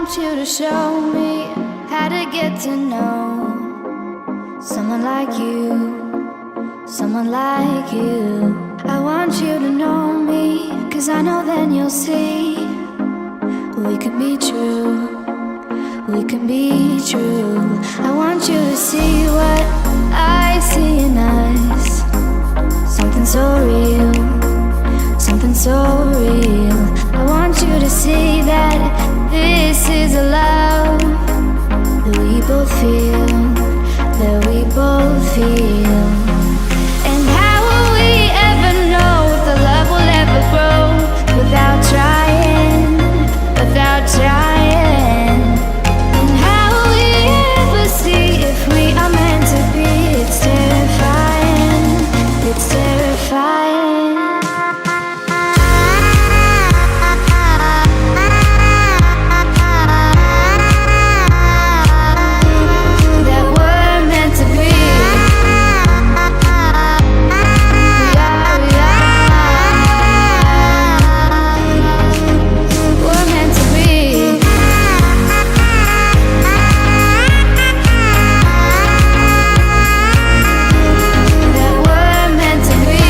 want you to show me how to get to know someone like you, someone like you. I want you to know me, 'cause I know then you'll see we could be true, we can be true. I want you to see what I see in us. Something so real, something so real. I want you to see that this is a love that we both feel, that we both feel. And how will we ever know if the love will ever grow without trying, without trying? And how will we ever see if we are meant to be? It's terrifying, it's terrifying. That we're meant to be. We're meant to be. That we're meant to be.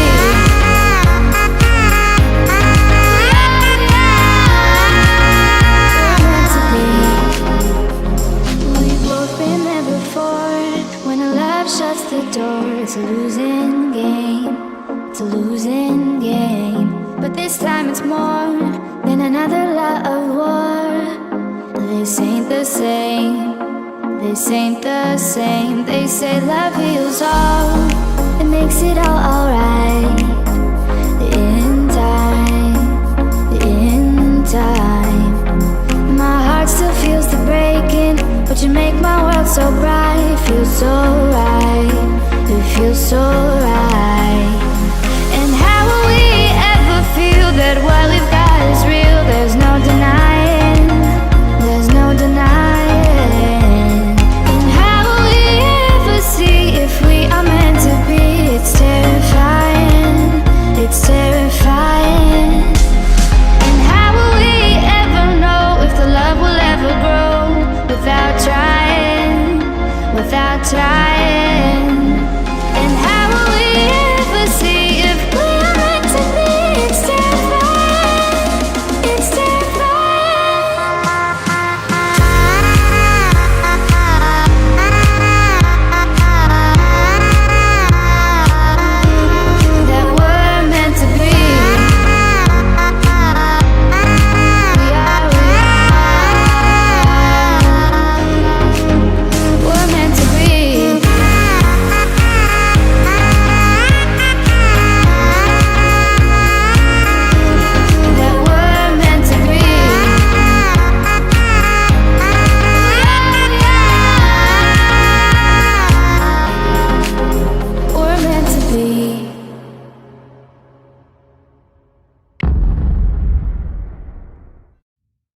We've both been there before. When a love shuts the door, it's a losing game. It's a losing game. But this time it's more than another love war. This ain't the same. This ain't the same. They say love heals all. It makes it all alright.